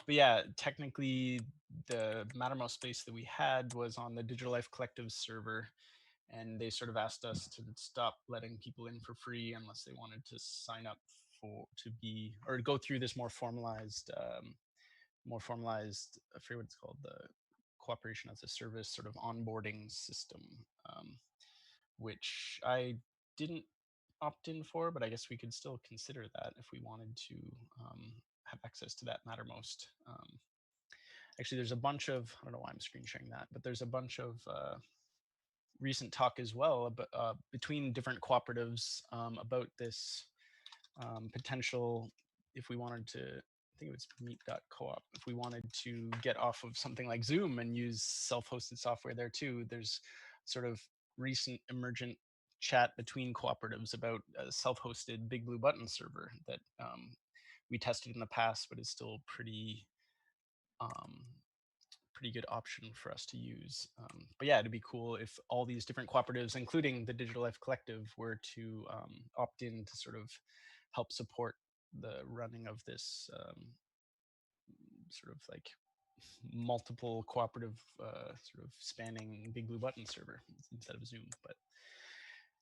but yeah, technically the Mattermost space that we had was on the Digital Life Collective server, and they sort of asked us to stop letting people in for free unless they wanted to sign up for to be or go through this more formalized, I forget what it's called, the cooperation as a service sort of onboarding system, um, which I didn't opt in for, but I guess we could still consider that if we wanted to have access to that Mattermost. Actually, there's a bunch of, I don't know why I'm screen sharing that, but there's a bunch of recent talk as well about, between different cooperatives about this potential, if we wanted to, I think it was meet.coop, if we wanted to get off of something like Zoom and use self-hosted software there too. There's sort of recent emergent chat between cooperatives about a self-hosted Big Blue Button server that we tested in the past, but is still um, pretty good option for us to use. But yeah, it'd be cool if all these different cooperatives, including the Digital Life Collective, were to opt in to sort of help support the running of this sort of like multiple cooperative sort of spanning Big Blue Button server instead of Zoom. But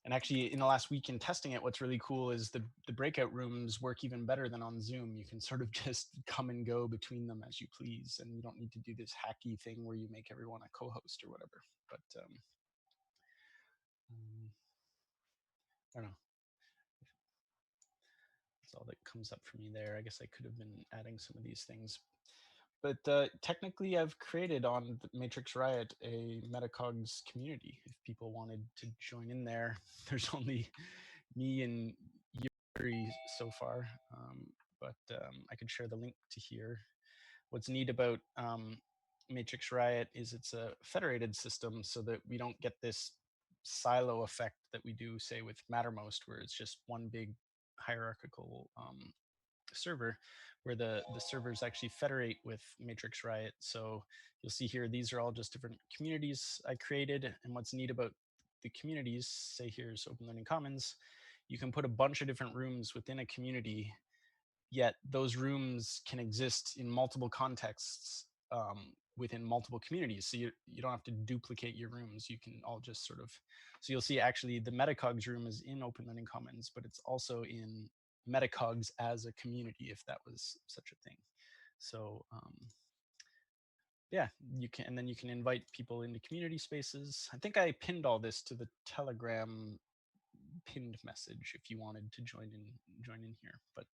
and actually, in the last week in testing it, what's really cool is the breakout rooms work even better than on Zoom. You can sort of just come and go between them as you please, and you don't need to do this hacky thing where you make everyone a co-host or whatever. But I don't know. That's all that comes up for me there. I guess I could have been adding some of these things. But technically, I've created on Matrix Riot a MetaCaugs community. If people wanted to join in there, there's only me and Yuri so far, but I could share the link to here. What's neat about Matrix Riot is it's a federated system, so that we don't get this silo effect that we do, say, with Mattermost, where it's just one big hierarchical server, where the servers actually federate with Matrix Riot. So you'll see here, these are all just different communities I created. And what's neat about the communities, say here's Open Learning Commons, you can put a bunch of different rooms within a community, yet those rooms can exist in multiple contexts within multiple communities. So you don't have to duplicate your rooms. You can all just sort of, so you'll see actually the MetaCaugs room is in Open Learning Commons, but it's also in MetaCaugs as a community, if that was such a thing. So yeah, you can, and then you can invite people into community spaces. I think I pinned all this to the Telegram pinned message if you wanted to join in here. But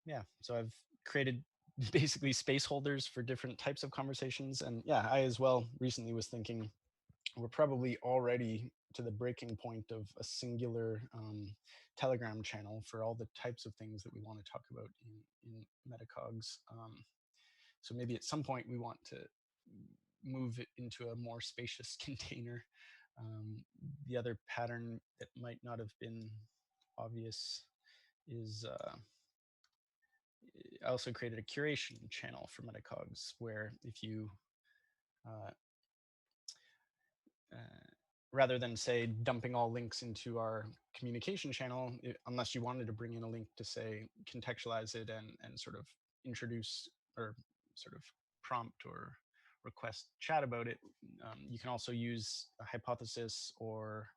yeah, so I've created basically space holders for different types of conversations. And yeah, I as well recently was thinking we're probably already to the breaking point of a singular Telegram channel for all the types of things that we want to talk about in MetaCaugs. So maybe at some point we want to move it into a more spacious container. The other pattern that might not have been obvious is I also created a curation channel for MetaCaugs, where if you uh, uh, rather than say dumping all links into our communication channel, unless you wanted to bring in a link to say contextualize it and sort of introduce or sort of prompt or request chat about it, you can also use a hypothesis or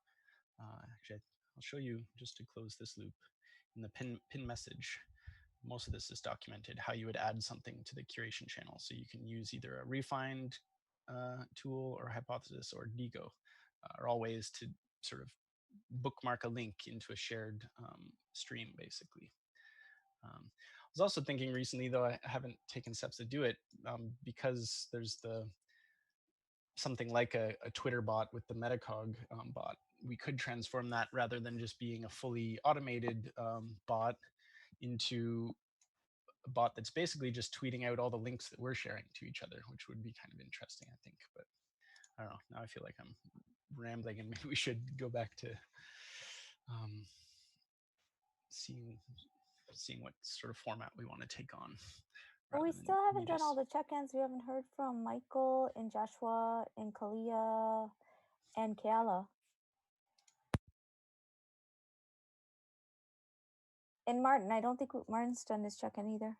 actually I'll show you just to close this loop in the pin message. Most of this is documented how you would add something to the curation channel. So you can use either a refined tool or hypothesis or Digo are all ways to sort of bookmark a link into a shared stream, basically. I was also thinking recently, though I haven't taken steps to do it, because there's the something like a Twitter bot with the MetaCog bot. We could transform that rather than just being a fully automated bot into a bot that's basically just tweeting out all the links that we're sharing to each other, which would be kind of interesting, I think. But I don't know. Now I feel like I'm rambling, and maybe we should go back to um, seeing what sort of format we want to take on, But rather we than still me haven't done all just. the check-ins. We haven't heard from Michael and Joshua and Kalia and Kayla. And Martin, I don't think Martin's done his check-in either.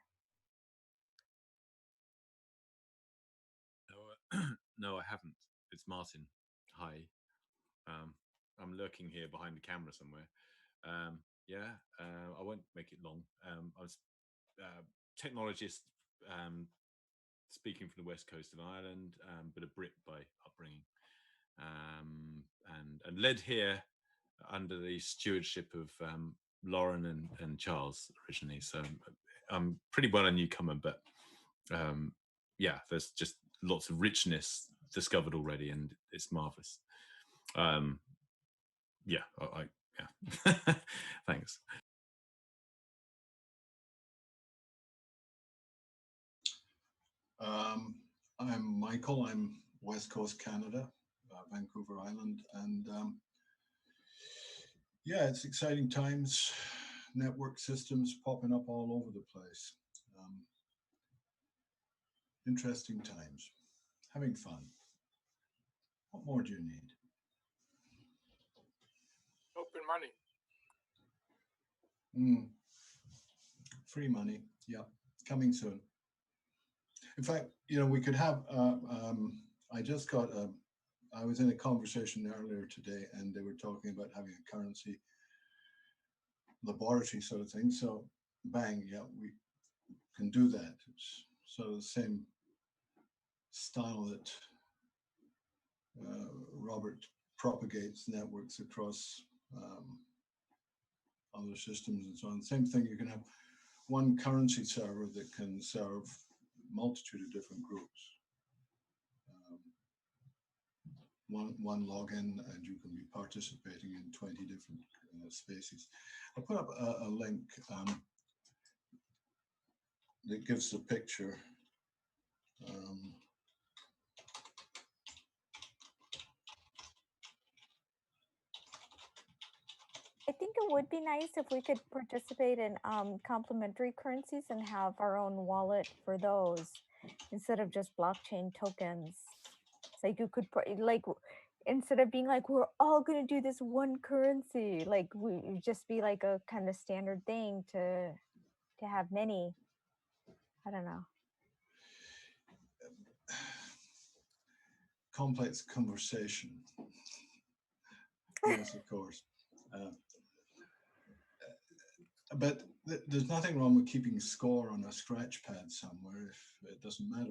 No, no, I haven't. It's Martin. Hi. I'm lurking here behind the camera somewhere. Yeah, I won't make it long. I was technologist, speaking from the west coast of Ireland, but a Brit by upbringing, and led here under the stewardship of Lauren and Charles originally. So I'm pretty well a newcomer, but yeah, there's just lots of richness discovered already, and it's marvelous. Yeah, yeah. Thanks. I'm Michael. I'm West Coast Canada, Vancouver Island, and yeah, it's exciting times. Network systems popping up all over the place. Interesting times. Having fun. What more do you need? Open money. Free money. Yeah, coming soon. In fact, we could have. I just got a. I was in a conversation earlier today, and they were talking about having a currency laboratory sort of thing. So, bang, yeah, we can do that. It's sort of the same style that Robert propagates networks across other systems and so on. Same thing, you can have one currency server that can serve a multitude of different groups. One login, and you can be participating in 20 different spaces. I'll put up a link that gives the picture. I think it would be nice if we could participate in complementary currencies and have our own wallet for those instead of just blockchain tokens. It's like you could instead of being like we're all going to do this one currency, like we just be like a kind of standard thing to have many. I don't know. Complex conversation. Yes, of course. But there's nothing wrong with keeping score on a scratch pad somewhere if it doesn't matter